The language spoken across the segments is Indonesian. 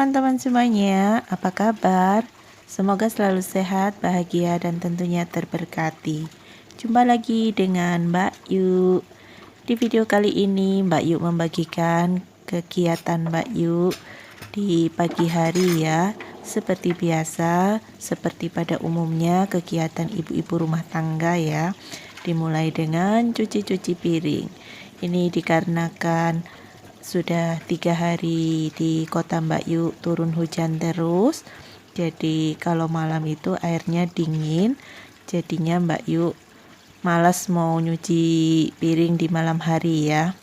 teman-teman semuanya, apa kabar? Semoga selalu sehat, bahagia, dan tentunya terberkati. Jumpa lagi dengan Mbak Yu. Di video kali ini Mbak Yu membagikan kegiatan Mbak Yu di pagi hari ya. Seperti biasa, seperti pada umumnya kegiatan ibu-ibu rumah tangga ya. Dimulai dengan cuci-cuci piring. Ini dikarenakan sudah 3 hari di kota Mbak Yu turun hujan terus. Jadi kalau malam itu airnya dingin. Jadinya Mbak Yu malas mau nyuci piring di malam hari ya.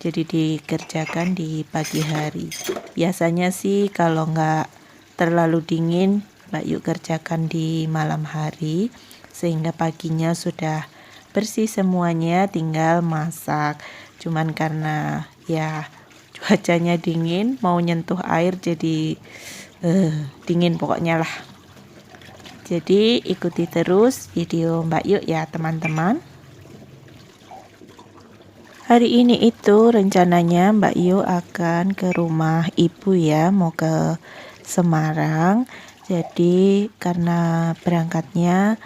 Jadi dikerjakan di pagi hari. Biasanya sih kalau nggak terlalu dingin Mbak Yu kerjakan di malam hari. Sehingga paginya sudah bersih semuanya, tinggal masak. Cuman karena ya cuacanya dingin, mau nyentuh air jadi dingin pokoknya lah. Jadi ikuti terus video Mbak Yu ya teman-teman. Hari ini itu rencananya Mbak Yu akan ke rumah ibu ya, mau ke Semarang. Jadi karena berangkatnya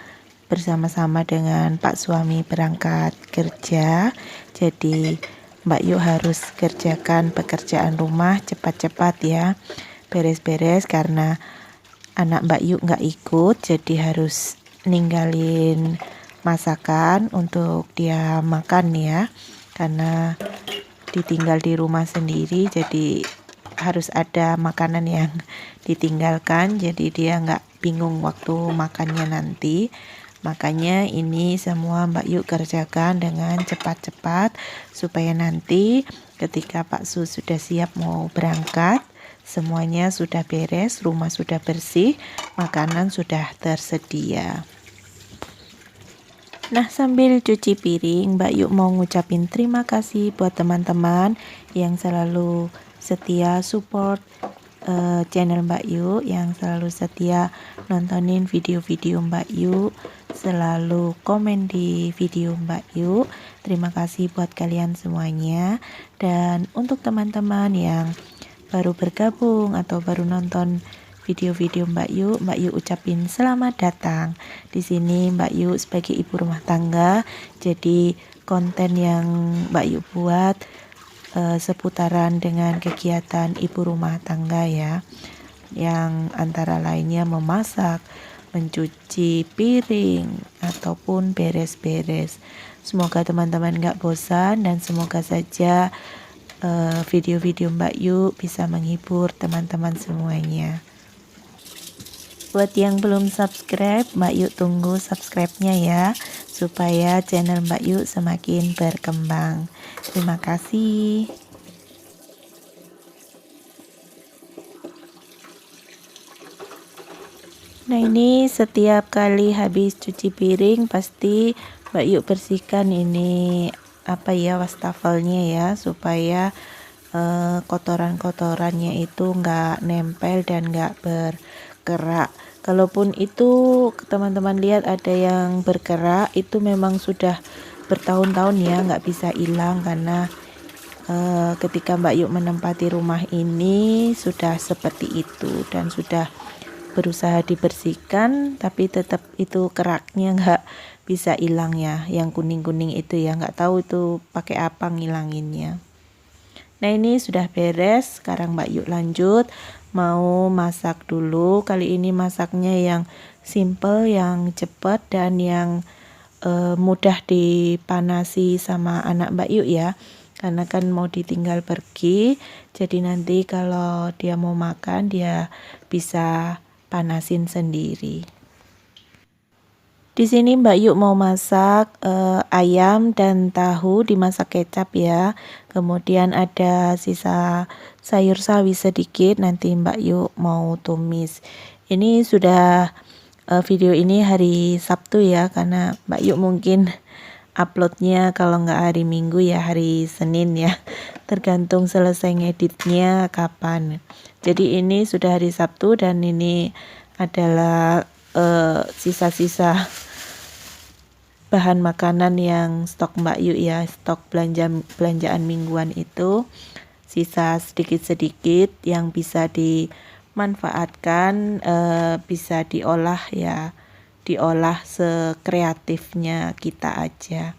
bersama-sama dengan Pak suami berangkat kerja, jadi Mbak Yu harus kerjakan pekerjaan rumah cepat-cepat ya, beres-beres karena anak Mbak Yu nggak ikut, jadi harus ninggalin masakan untuk dia makan ya, karena ditinggal di rumah sendiri, jadi harus ada makanan yang ditinggalkan, jadi dia nggak bingung waktu makannya nanti. Makanya ini semua Mbak Yu kerjakan dengan cepat-cepat supaya nanti ketika Pak Su sudah siap mau berangkat, semuanya sudah beres, rumah sudah bersih, makanan sudah tersedia. Nah, sambil cuci piring, Mbak Yu mau ngucapin terima kasih buat teman-teman yang selalu setia support channel Mbak Yu, yang selalu setia nontonin video-video Mbak Yu, selalu komen di video Mbak Yu. Terima kasih buat kalian semuanya. Dan untuk teman-teman yang baru bergabung atau baru nonton video-video Mbak Yu ucapin selamat datang. Di sini Mbak Yu sebagai ibu rumah tangga, jadi konten yang Mbak Yu buat seputaran dengan kegiatan ibu rumah tangga ya, yang antara lainnya memasak, mencuci piring, ataupun beres-beres. Semoga teman-teman gak bosan dan semoga saja video-video Mbak Yu bisa menghibur teman-teman semuanya. Buat yang belum subscribe, Mbak Yu tunggu subscribe-nya ya, supaya channel Mbak Yu semakin berkembang. Terima kasih. Nah, ini setiap kali habis cuci piring pasti Mbak Yu bersihkan ini wastafelnya ya, supaya kotoran-kotorannya itu nggak nempel dan nggak bergerak. Kalaupun itu teman-teman lihat ada yang bergerak, itu memang sudah bertahun-tahun ya, nggak bisa hilang karena ketika Mbak Yu menempati rumah ini sudah seperti itu dan sudah berusaha dibersihkan, tapi tetap itu keraknya nggak bisa hilang ya, yang kuning-kuning itu ya, nggak tahu itu pakai apa ngilanginnya. Nah, ini sudah beres, sekarang Mbak Yu lanjut mau masak dulu. Kali ini masaknya yang simple, yang cepat, dan yang mudah dipanasi sama anak Mbak Yu ya, karena kan mau ditinggal pergi, jadi nanti kalau dia mau makan dia bisa panasin sendiri. Di sini Mbak Yu mau masak ayam dan tahu dimasak kecap ya. Kemudian ada sisa sayur sawi sedikit, nanti Mbak Yu mau tumis. Ini sudah video ini hari Sabtu ya, karena Mbak Yu mungkin uploadnya kalau nggak hari Minggu ya hari Senin ya, tergantung selesai ngeditnya kapan. Jadi ini sudah hari Sabtu dan ini adalah sisa-sisa bahan makanan yang stok Mbak Yu ya, stok belanjaan mingguan itu, sisa sedikit-sedikit yang bisa manfaatkan, bisa diolah ya, diolah sekreatifnya kita aja.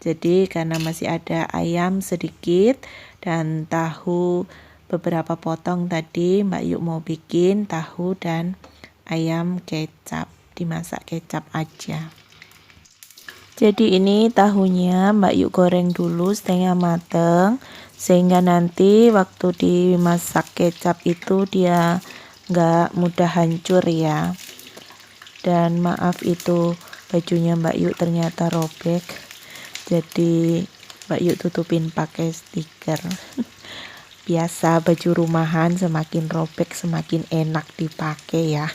Jadi karena masih ada ayam sedikit dan tahu beberapa potong tadi, Mbak Yu mau bikin tahu dan ayam kecap, dimasak kecap aja. Jadi ini tahunya Mbak Yu goreng dulu setengah mateng, sehingga nanti waktu dimasak kecap itu dia nggak mudah hancur ya. Dan maaf itu bajunya Mbak Yu ternyata robek, jadi Mbak Yu tutupin pakai stiker. Biasa baju rumahan semakin robek semakin enak dipakai ya.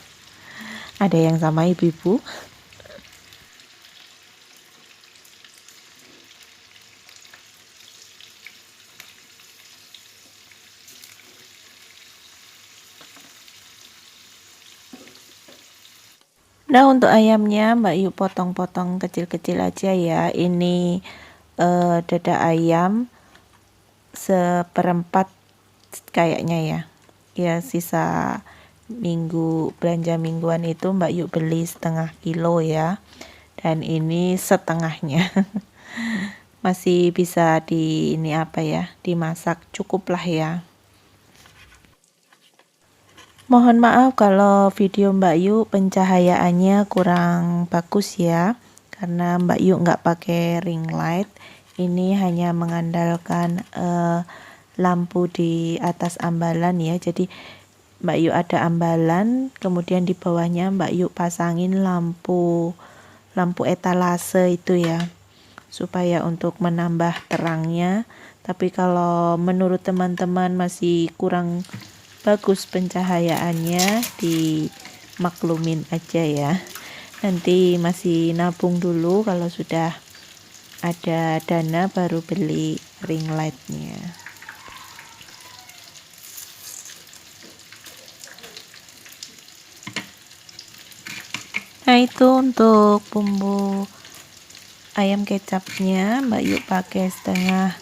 Ada yang sama ibu-ibu? Nah, untuk ayamnya Mbak Yu potong-potong kecil-kecil aja ya. Ini dada ayam seperempat kayaknya ya. Ya sisa belanja mingguan itu Mbak Yu beli setengah kilo ya. Dan ini setengahnya. Masih bisa dimasak cukup lah ya. Mohon maaf kalau video Mbak Yu pencahayaannya kurang bagus ya, karena Mbak Yu nggak pakai ring light. Ini hanya mengandalkan lampu di atas ambalan ya. Jadi Mbak Yu ada ambalan, kemudian di bawahnya Mbak Yu pasangin lampu etalase itu ya, supaya untuk menambah terangnya. Tapi kalau menurut teman-teman masih kurang bagus pencahayaannya, dimaklumin aja ya. Nanti masih nabung dulu, kalau sudah ada dana baru beli ring lightnya. Nah, itu untuk bumbu ayam kecapnya Mbak Yu pakai setengah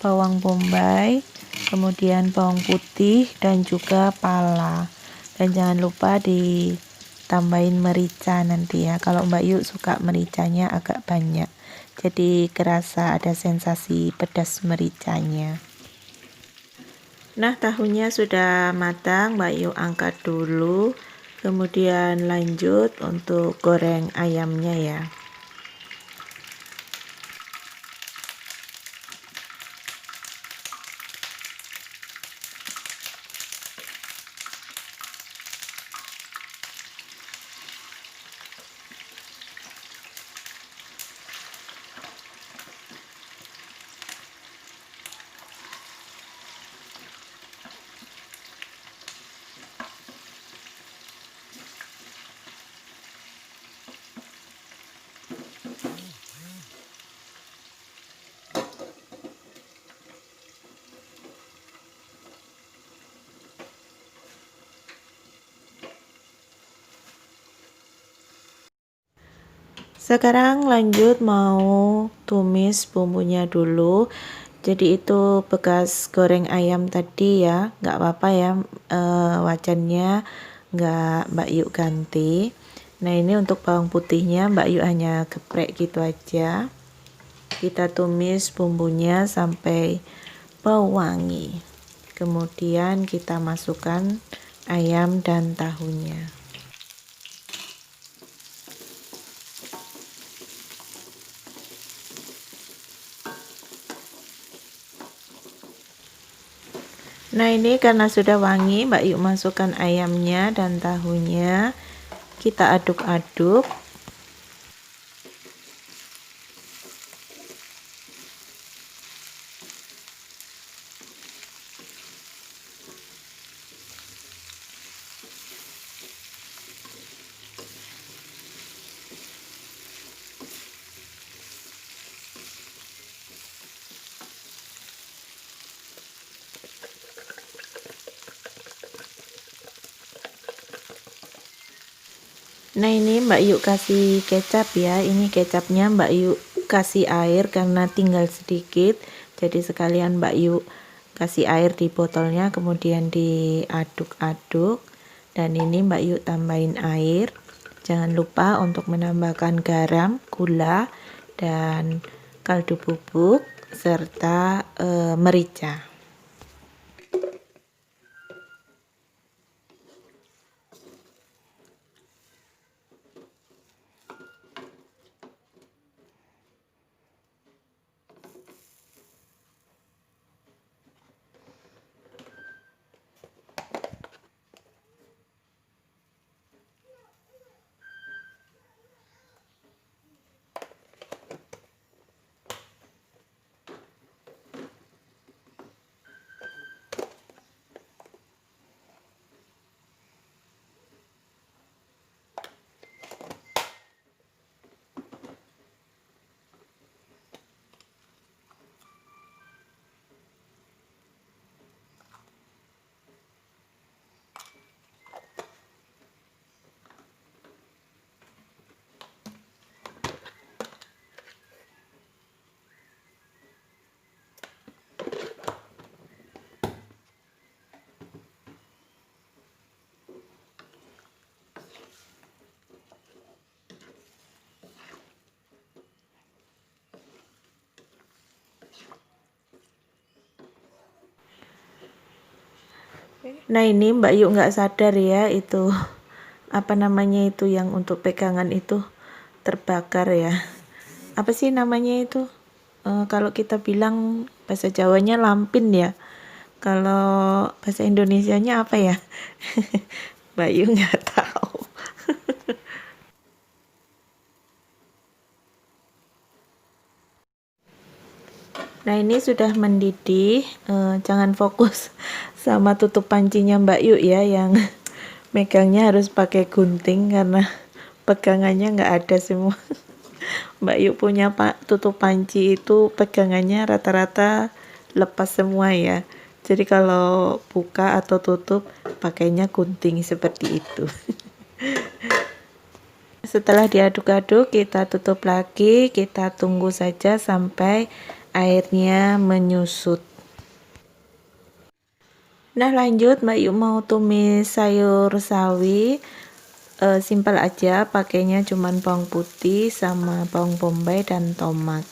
bawang bombay, kemudian bawang putih dan juga pala. Dan jangan lupa ditambahin merica nanti ya. Kalau Mbak Yu suka mericanya agak banyak, jadi kerasa ada sensasi pedas mericanya. Nah, tahunya sudah matang, Mbak Yu angkat dulu. Kemudian lanjut untuk goreng ayamnya ya. Sekarang lanjut mau tumis bumbunya dulu. Jadi itu bekas goreng ayam tadi ya, nggak apa-apa ya, wajannya nggak Mbak Yu ganti. Nah, ini untuk bawang putihnya Mbak Yu hanya geprek gitu aja. Kita tumis bumbunya sampai bau wangi. Kemudian kita masukkan ayam dan tahunya. Nah, ini karena sudah wangi, Mbak Yu masukkan ayamnya dan tahunya. Kita aduk-aduk. Nah, ini Mbak Yu kasih kecap ya. Ini kecapnya Mbak Yu kasih air karena tinggal sedikit. Jadi sekalian Mbak Yu kasih air di botolnya, kemudian diaduk-aduk. Dan ini Mbak Yu tambahin air. Jangan lupa untuk menambahkan garam, gula, dan kaldu bubuk serta merica. Nah ini Mbak Yu nggak sadar ya, itu apa namanya itu yang untuk pegangan itu terbakar ya. Apa sih namanya itu? Kalau kita bilang bahasa Jawanya lampin ya. Kalau bahasa Indonesianya apa ya? Mbak Yu nggak tahu. Nah ini sudah mendidih, jangan fokus sama tutup pancinya Mbak Yu ya, yang megangnya harus pakai gunting karena pegangannya nggak ada semua. Mbak Yu punya tutup panci itu pegangannya rata-rata lepas semua ya. Jadi kalau buka atau tutup pakainya gunting seperti itu. Setelah diaduk-aduk kita tutup lagi, kita tunggu saja sampai airnya menyusut. Nah lanjut Mbak Yu mau tumis sayur sawi, simpel aja, pakainya cuman bawang putih sama bawang bombay dan tomat.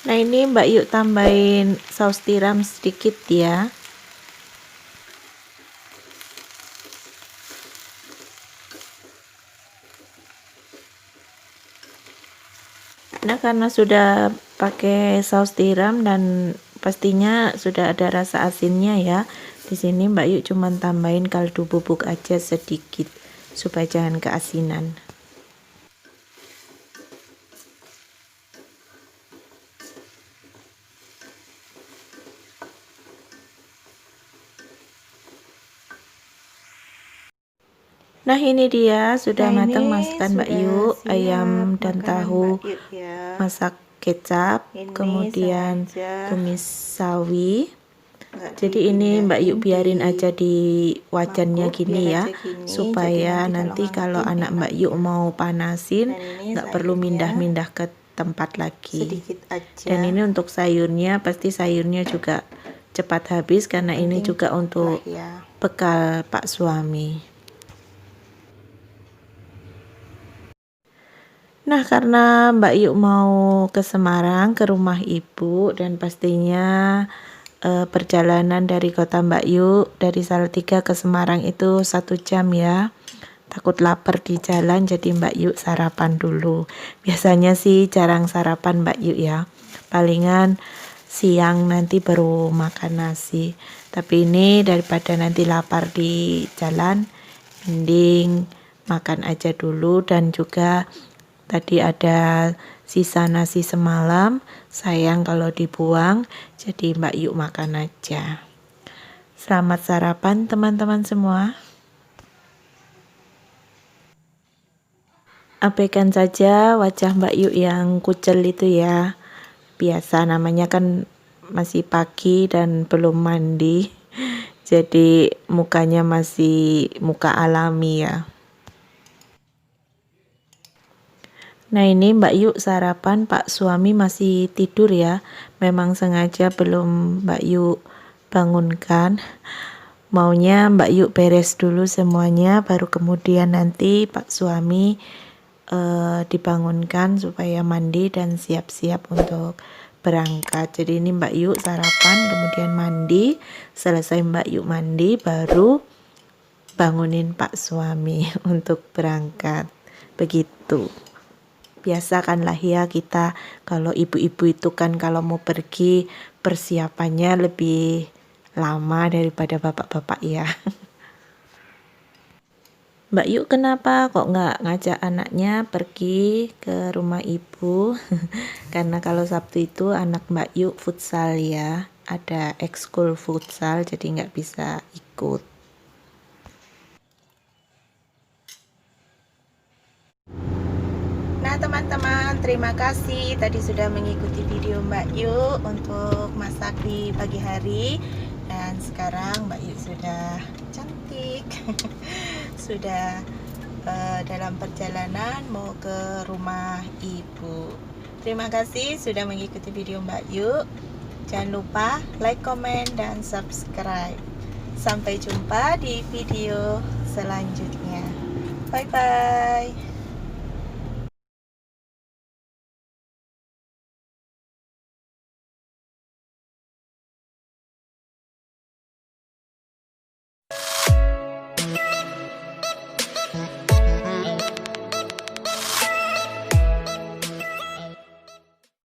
Nah ini Mbak Yu tambahin saus tiram sedikit ya. Nah karena sudah pakai saus tiram dan pastinya sudah ada rasa asinnya ya. Di sini Mbak Yu cuma tambahin kaldu bubuk aja sedikit supaya jangan keasinan. Nah ini dia sudah matang, masukkan Mbak Yu ayam dan tahu masak kecap, kemudian tumis sawi. Jadi ini Mbak Yu biarin aja di wajannya gini ya, supaya nanti kalau anak Mbak Yu mau panasin nggak perlu mindah-mindah ke tempat lagi. Dan ini untuk sayurnya, pasti sayurnya juga cepat habis karena ini juga untuk bekal Pak suami. Nah, karena Mbak Yuk mau ke Semarang, ke rumah ibu, dan pastinya perjalanan dari kota Mbak Yuk, dari Salatiga ke Semarang itu 1 jam ya. Takut lapar di jalan, jadi Mbak Yuk sarapan dulu. Biasanya sih jarang sarapan Mbak Yuk ya. Palingan siang nanti baru makan nasi. Tapi ini daripada nanti lapar di jalan, mending makan aja dulu. Dan juga tadi ada sisa nasi semalam, sayang kalau dibuang, jadi Mbak Yuk makan aja. Selamat sarapan teman-teman semua. Abaikan saja wajah Mbak Yuk yang kucel itu ya. Biasa namanya kan masih pagi dan belum mandi. Jadi mukanya masih muka alami ya. Nah ini Mbak Yuk sarapan, Pak suami masih tidur ya. Memang sengaja belum Mbak Yuk bangunkan. Maunya Mbak Yuk beres dulu semuanya, baru kemudian nanti Pak suami dibangunkan supaya mandi dan siap-siap untuk berangkat. Jadi ini Mbak Yuk sarapan, kemudian mandi. Selesai Mbak Yuk mandi, baru bangunin Pak suami untuk berangkat. Begitu. Biasa kan lah ya kita kalau ibu-ibu itu kan kalau mau pergi persiapannya lebih lama daripada bapak-bapak ya. Mbak Yuk kenapa kok nggak ngajak anaknya pergi ke rumah ibu? Karena kalau Sabtu itu anak Mbak Yuk futsal ya, ada ekskul futsal jadi nggak bisa ikut. Nah teman-teman, terima kasih tadi sudah mengikuti video Mbak Yuk untuk masak di pagi hari. Dan sekarang Mbak Yuk sudah cantik, sudah dalam perjalanan mau ke rumah ibu. Terima kasih sudah mengikuti video Mbak Yuk. Jangan lupa like, komen, dan subscribe. Sampai jumpa di video selanjutnya. Bye-bye.